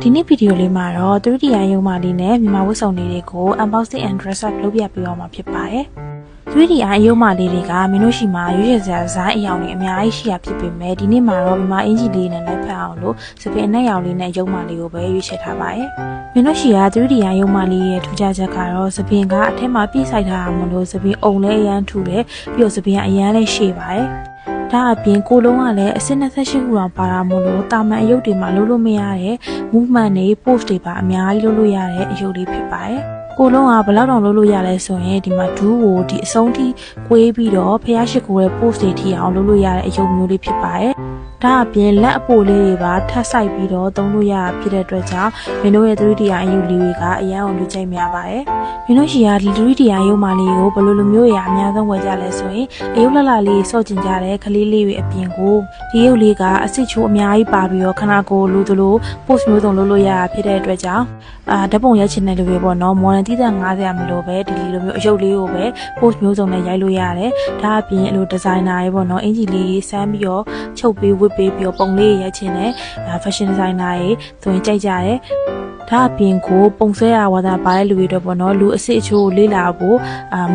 ဒီနေ့ဗီဒီယိုလေးမှာတော့ 3D ရိုင်းရုံမာလေးနဲ့မြန်မာဝတ်စုံလေးတွေကို unboxing and dress up လုပ်ပြပေးအောင်မှာဖြစ်ပါတယ်။ 3D ရိုင်းရုံမာလေးတွေကမင်းတို့ရှိမှာရွေးချယ်စရာဒီဇိုင်းအရောင်တွေအများကြီးရှိရဖြစ်ပေမဲ့ဒီနေ့မှာတော့မြန်မာအင်ဂျီလေးနဲ့လိုက်ဖက်အောင်လို့စပင်နဲ့ရောင်လေးနဲ့ရုံမာလေးကိုပဲရွေးချယ်ထားပါတယ်။မင်းတို့ရှိက 3D ရိုင်းရုံမာလေးရဲ့ထူးခြားချက်ကတော့စပင်ကအထက်မှာပြည့်ဆိုင်ထားတာမလို့စပင်အုံလည်းအရန်ထူတယ်ပြီးတော့စပင်ကအရန်လည်းရှည်ပါတယ်။ဒါအပြင်ကိုလုံးကလည်းအစစ်28ခုတောင်ပါတာမို့လို့တာမန်အယုတ်တွေမှာလုပ်လို့မရတဲ့ movement တွေ pose တွေပါအများကြီးလုပ်လို့ရတဲ့အယုတ်လေးဖြစ်ပါတယ်။ကိုလုံးကဘယ်လောက်တောင်လုပ်လို့ရလဲဆိုရင်ဒီမှာဒူးကိုဒီအဆုံးထိကွေးပြီးတော့ဖျားရှိခိုးတဲ့ pose တွေထိအောင်လုပ်လို့ရတဲ့အယုတ်မျိုးလေးဖြစ်ပါတယ်။ဒါအပြင်လက်အပိုလေးတွေပါထပ်ဆိုင်ပြီးတော့သုံးလို့ရဖြစ်တဲ့အတွက်ကြောင့်မင်းတို့ရဲ့ 3D အယုတ်လေးတွေကအရန်အောင်လူကြိုက်များပါတယ်။မင်းတို့ရှိရာဒီ 3D အယုတ်မာလေးကိုဘယ်လိုမျိုးရအများဆုံးဝယ်ကြလဲဆိုရင်အယုတ်လှလေးစော့ကျင်ကြတဲ့ကလေးလေးတွေအပြင်ကိုဒီအယုတ်လေးကအစစ်ချိုးအများကြီးပါပြီးတော့ခနာကိုလိုသလို post မျိုးစုံလုပ်လို့ရဖြစ်တဲ့အတွက်ကြောင့်ဓာတ်ပုံရိုက်ချင်တဲ့လူတွေပေါ့နော်မော်ဒန်တီးတဲ့90မလို့ပဲဒီလိုမျိုးအယုတ်လေးကိုပဲ post မျိုးစုံနဲ့ရိုက်လို့ရတယ်။ဒါအပြင်အဲ့လိုဒီဇိုင်နာတွေပေါ့နော်အင်ဂျီလေးစမ်းပြီးတော့ချုပ်ပေးဝစ်ပေးပြီးတော့ပုံလေးရိုက်ချင်တဲ့ fashion designer တွေဆိုရင်ကြိုက်ကြတယ်။ဒါအပြင်ကိုပုံဆွဲရဝါသာပါတဲ့လူတွေတော့ပေါ့နော်လူအစစ်အချိုးကိုလေ့လာဖို့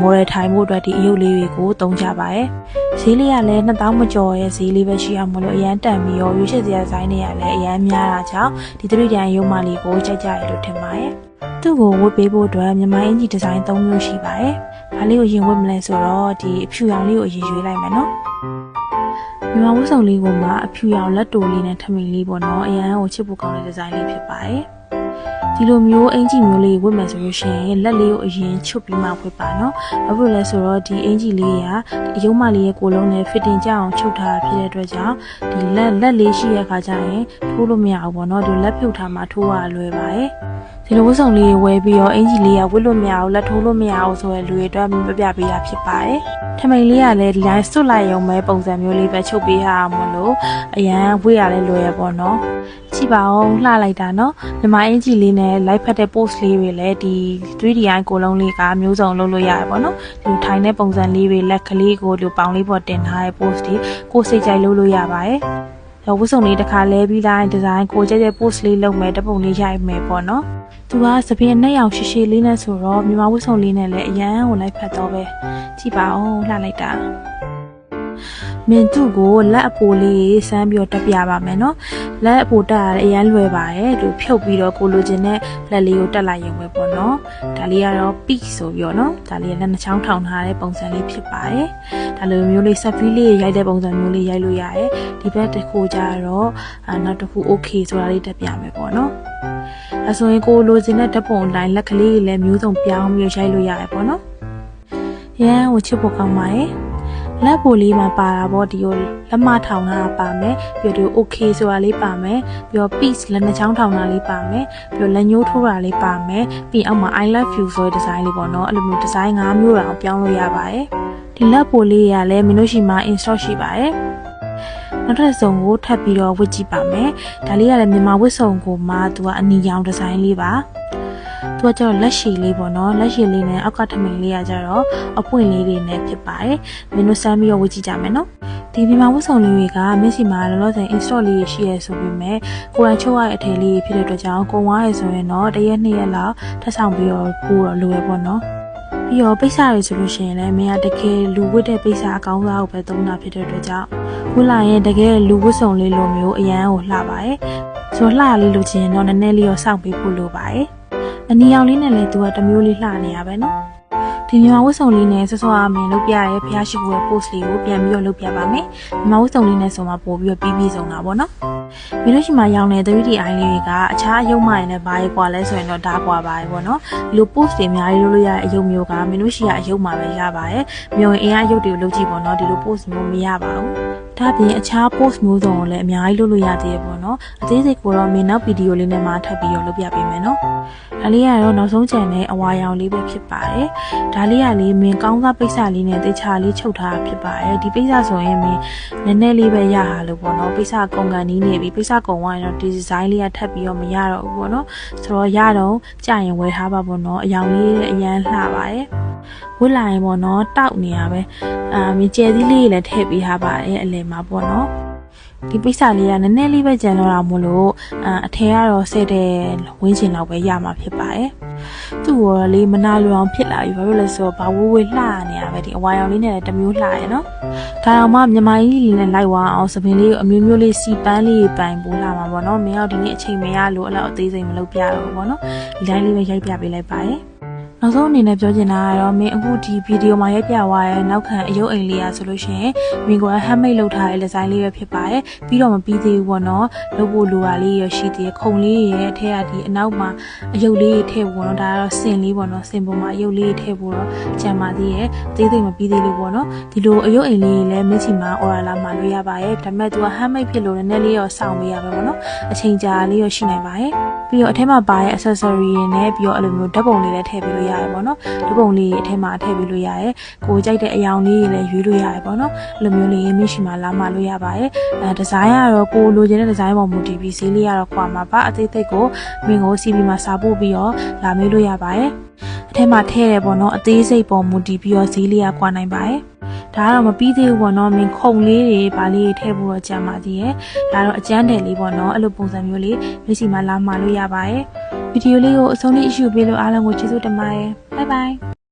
model ထိုင်ဖို့အတွက်ဒီအယုတ်လေးတွေကိုသုံးကြပါတယ်။ဈေးလေးကလည်း2000မကျော်ရဲ့ဈေးလေးပဲရှိရမလို့အရန်တန်ပြီးရောရွေးချယ်စရာဇိုင်းတွေကလည်းအရန်များတာကြောင့်ဒီ 3D ရုံမာလေးကိုကြိုက်ကြရလို့ထင်ပါတယ်။သူ့ကိုဝတ်ပေးဖို့အတွက်မြန်မာအင်ဂျီဒီဇိုင်း3မျိုးရှိပါတယ်။ဒါလေးကိုရင်ဝတ်မလဲဆိုတော့ဒီအဖြူရောင်လေးကိုအရင်ရွေးလိုက်မယ်နော်။မြန်မာဝတ်စုံလေးကိုမှအဖြူရောင်လက်တိုလေးနဲ့ထမိန်လေးပေါ့နော်အရန်ကိုချစ်ဖို့ကောင်းတဲ့ဒီဇိုင်းလေးဖြစ်ပါတယ်ဒီလိုမျိုးအင်ဂျီမျိုးလေးဝတ်မယ်ဆိုလို့ရှိရင်လက်လေးကိုအရင်ချုပ်ပြီးမှဝတ်ပါနော်ဘာဖြစ်လို့လဲဆိုတော့ဒီအင်ဂျီလေးကအယုံမလေးရဲ့ကိုလုံးနဲ့ fitting ကြအောင်ချုပ်ထားဖြစ်တဲ့အတွက်ကြောင့်ဒီလက်လေးရှိတဲ့အခါကျရင်ထိုးလို့မရဘူးပေါ့နော်ဒီလက်ဖြုတ်ထားမှထိုးရလွယ်ပါတယ်ဒီလိုဝတ်စုံလေးဝယ်ပြီးတော့အင်ဂျီလေးကဝတ်လို့မရဘူးလက်ထိုးလို့မရဘူးဆိုရယ်လူတွေအတွက်ပြပြပေးတာဖြစ်ပါတယ်ထမိန်လေးကလည်းဒီတိုင်းစွတ်လိုက်ရုံပဲပုံစံမျိုးလေးပဲချုပ်ပေးရမှာလို့အရန်ဝေ့ရလဲလွယ်ရပေါ့နော်ကြည့်ပါဦးလှလိုက်တာနော်မြန်မာအင်ဂျီလေးနဲ့ live ဖတ်တဲ့ post လေးတွေလည်းဒီ 3D ကိုလုံးလေးကမျိုးစုံလုပ်လို့ရတယ်ပေါ့နော်ဒီထိုင်တဲ့ပုံစံလေးတွေလက်ကလေးကိုဒီပေါင်လေးပေါ်တင်ထားတဲ့ post တွေကိုစိတ်ကြိုက်လုပ်လို့ရပါတယ်ဝတ်စုံလေးတစ်ခါလဲပြီးတိုင်းဒီဇိုင်းကိုကြိုက်တဲ့ post လေးလုပ်မယ်တပုံလေးရိုက်မယ်ပေါ့နော်သူကစပင်းနဲ့ရောင်ရှည်ရှည်လေးနဲ့ဆိုတော့မြန်မာဝတ်စုံလေးနဲ့လည်းအရန်ကိုလိုက်ဖက်တော့ပဲကြည့်ပါဦးလှလိုက်တာမင်းသူ့ကိုလက်အပိုလေးစမ်းပြီးတော့တက်ပြပါမယ်နော်လက်အပိုတက်ရအရန်လွယ်ပါတယ်သူဖြုတ်ပြီးတော့ကိုလိုချင်တဲ့လက်လေးကိုတက်လိုက်ရုံပဲပေါ့နော်ဒါလေးကတော့ peak ဆိုပြီးတော့နော်ဒါလေးကလက်နှချောင်းထောင်ထားတဲ့ပုံစံလေးဖြစ်ပါတယ်ဒါလိုမျိုးလေး selfie လေးရိုက်တဲ့ပုံစံမျိုးလေးရိုက်လို့ရတယ်ဒီဘက်တစ်ခုကျတော့နောက်တစ်ခု okay ဆိုတာလေးတက်ပြမယ်ပေါ့နော်အဲဆိုရင်ကိုလိုချင်တဲ့ဓာတ်ပုံအတိုင်းလက်ကလေးတွေလည်းမျိုးစုံပြောင်းပြီးရိုက်လို့ရတယ်ပေါ့နော်ရန်ကိုချစ်ဖို့ကောင်းပါရဲ့လက်ပိုလေးမှာပါတာပေါ့ဒီကိုလက်မထောင်တာပါမယ်ပြီးတော့ okay ဆိုတာလေးပါမယ်ပြီးတော့ peace လက်နှချောင်းထောင်တာလေးပါမယ်ပြီးတော့လက်ညှိုးထိုးတာလေးပါမယ်ပြီးအောက်မှာ I love you ဆိုတဲ့ဒီဇိုင်းလေးပေါ့နော်အဲ့လိုမျိုးဒီဇိုင်း5မျိုးတောင်ပြောင်းလို့ရပါတယ်ဒီလက်ပိုလေးကလည်းမင်းတို့ရှိမှာ install ရှိပါတယ်နောက်ထပ်စုံကိုထပ်ပြီးတော့ဝတ်ကြည့်ပါမယ်ဒါလေးကလည်းမြန်မာဝတ်စုံကိုမှသူကအနီရောင်ဒီဇိုင်းလေးပါသူကကျတော့လက်ရှည်လေးပေါ့နော်လက်ရှည်လေးနဲ့အောက်ကထမိန်လေးကကျတော့အပွင့်လေးတွေနဲ့ဖြစ်ပါတယ်မင်းတို့စမ်းပြီးတော့ဝတ်ကြည့်ကြမယ်နော်ဒီမြန်မာဝတ်စုံလေးတွေကမျက်စိမှာလောလောဆယ် install လေးရှိရဲဆိုပေမဲ့ကိုယ်တိုင်ချုပ်ရတဲ့အထည်လေးဖြစ်တဲ့အတွက်ကြောင့်ကုန်သွားရဆိုရင်တော့တစ်ရက်နှစ်ရက်လောက်ထပ်ဆောင်ပြီးတော့ပို့တော့လိုရပေါ့နော်ပြီးတော့ပိတ်စာတွေဆိုလို့ရှိရင်လည်းမင်းကတကယ်လူဝတ်တဲ့ပိတ်စာအကောင်းစားကိုပဲသုံးတာဖြစ်တဲ့အတွက်ကြောင့်ဝတ်လာရင်တကယ်လူဝတ်စုံလေးလိုမျိုးအရန်ကိုလှပါတယ်ဆိုတော့လှလေးလိုချင်ရင်တော့နည်းနည်းလေးတော့စောင့်ပေးဖို့လိုပါတယ်အနီရောင်လေးနဲ့လည်းသူကတစ်မျိုးလေးလှနေရပဲနော်ဒီမြန်မာဝတ်စုံလေးနဲ့ဆော့ဆော့အမင်းလုပ်ပြရဲဖျားရှိခိုးရဲ့ post လေးကိုပြန်ပြီးတော့လုပ်ပြပါမယ်မြန်မာဝတ်စုံလေးနဲ့ဆိုမှပို့ပြီးတော့ပြီးဆုံးတာပေါ့နော်မင်းတို့ရှိမှရောင်းတဲ့ 3D အိုင်လေးတွေကအခြားအယုံမှရင်လည်းဘာကြီးกว่าလဲဆိုရင်တော့ဒါกว่าပါပဲပေါ့နော်ဒီလို post တွေအများကြီးလုပ်လို့ရတဲ့အယုံမျိုးကမင်းတို့ရှိရအယုံမှပဲရပါတယ်မျိုးရင်အင်အားအယုံတွေကိုလုပ်ကြည့်ပေါ့နော်ဒီလို post မျိုးမရပါဘူးဒါပြင်အခြား post မျိုးစုံကိုလည်းအများကြီးလုပ်လို့ရသေးတယ်ပေါ့နော်အသေးစိတ်ကိုတော့မင်းနောက်ဗီဒီယိုလေးနဲ့မှထပ်ပြီးတော့လုပ်ပြပေးမယ်နော်ဒါလေးကတော့နောက်ဆုံးကြံတဲ့အဝါရောင်လေးပဲဖြစ်ပါတယ်ဒါလေးကလေးမင်းကောင်းစားပိတ်စာလေးနဲ့တေချာလေးချုပ်ထားတာဖြစ်ပါတယ်ဒီပိတ်စာဆိုရင်မင်းနည်းနည်းလေးပဲရတာလို့ပေါ့နော်ပိတ်စာကုန်ကန်နီးနေပြီပိတ်စာကုန်သွားရင်တော့ဒီဒီဇိုင်းလေးကထပ်ပြီးတော့မရတော့ဘူးပေါ့နော်ဆိုတော့ရတော့ကြာရင်ဝယ်ထားပါပေါ့နော်အရောင်လေးအရန်လှပါတယ်ဝတ်လာရင်ပေါ့နော်တောက်နေရပဲမြင်ကျဲသီးလေးလည်းထည့်ပေးထားပါတယ်အလယ်မှာပေါ့နော် ဒီပိစာလေးကနည်းနည်းလေးပဲကြံတော့တာမို့လို့အထည်ကတော့ဆဲတဲ့ဝင်းချင်တော့ပဲရမှာဖြစ်ပါတယ်သူ့ရောလေးမနာလိုအောင်ဖြစ်လာပြီဘာလို့လဲဆိုတော့ဘာဝဝေးလှနေရပဲဒီအဝါရောင်လေးနဲ့လည်းတစ်မျိုးလှရနော်ဒါတော့မှမြန်မာကြီးလေးနဲ့လိုက်ဝအောင်စပင်လေးကိုအမျိုးမျိုးလေးစီပန်းလေးပိုင်ပိုးလာမှာပေါ့နော်မင်းတို့ဒီနေ့အချိန်မရလို့အဲ့လောက်အသေးစိတ်မလုပ်ပြတော့ဘူးပေါ့နော်ဒီတိုင်းလေးပဲရိုက်ပြပေးလိုက်ပါတယ်နောက်ဆုံးအနေနဲ့ပြောချင်တာကတော့မင်းအခုဒီဗီဒီယိုမှာရိုက်ပြသွားတဲ့နောက်ခံအယုတ်အိမ်လေးอ่ะဆိုလို့ရှိရင်မင်းက handmade လုပ်ထားတဲ့ဒီဇိုင်းလေးပဲဖြစ်ပါတယ်ပြီးတော့မပြီးသေးဘူးပေါ့နော်လုပ်ဖို့လိုတာလေးရရှိသေးတယ်ခုံလေးရဲ့အထက်ကဒီအနောက်မှာအယုတ်လေးထည့်ဖို့ပေါ့နော်ဒါကတော့စင်လေးပေါ့နော်စင်ပေါ်မှာအယုတ်လေးထည့်ဖို့တော့ကြံပါသေးရဲ့သေးသေးမပြီးသေးလို့ပေါ့နော်ဒီလိုအယုတ်အိမ်လေးလည်းမင်းချီမှာ order လာမှာလို့ရပါတယ်ဒါပေမဲ့သူက handmade ဖြစ်လို့နည်းနည်းလေးရောစောင့်ပေးရပါပေါ့နော်အချိန်ကြာလေးရောရှိနိုင်ပါတယ်ပြီးတော့အထက်မှာပါတဲ့ accessory တွေနဲ့ပြီးတော့အဲ့လိုမျိုးဓာတ်ပုံလေးလည်းထည့်ပေးလို့ရတယ်ပေါ့နော်ဓာတ်ပုံလေးအထက်မှာထည့်ပေးလို့ရတယ်ကိုကြိုက်တဲ့အယောင်လေးတွေလည်းရွေးလို့ရတယ်ပေါ့နော်အဲ့လိုမျိုးလေးမြင့်ရှိမှလာမှလို့ရပါတယ်ဒီဇိုင်းကတော့ကိုလိုချင်တဲ့ဒီဇိုင်းပေါ်မူတည်ပြီးဈေးလေးကတော့ကွာမှာပါအသေးစိတ်ကိုမင်းကို CB မှာစာပို့ပြီးတော့လာမေးလို့ရပါတယ်အထက်မှာထည့်တယ်ပေါ့နော်အသေးစိတ်ပေါ်မူတည်ပြီးတော့ဈေးလေးကကွာနိုင်ပါတယ်ဒါကတော့မပြီးသေးဘူးပေါ့နော်မင်းခုံလေးတွေဗာလေးတွေထည့်ဖို့တော့ကြံပါသေးရဲ့ဒါတော့အကျန်းတယ်လေးပေါ့နော်အဲ့လိုပုံစံမျိုးလေးမျက်စိမှာလာမှလို့ရပါတယ်ဗီဒီယိုလေးကိုအဆုံးထိအရှုပေးလို့အားလုံးကိုကျေးဇူးတင်ပါတယ်ဘိုင်ဘိုင်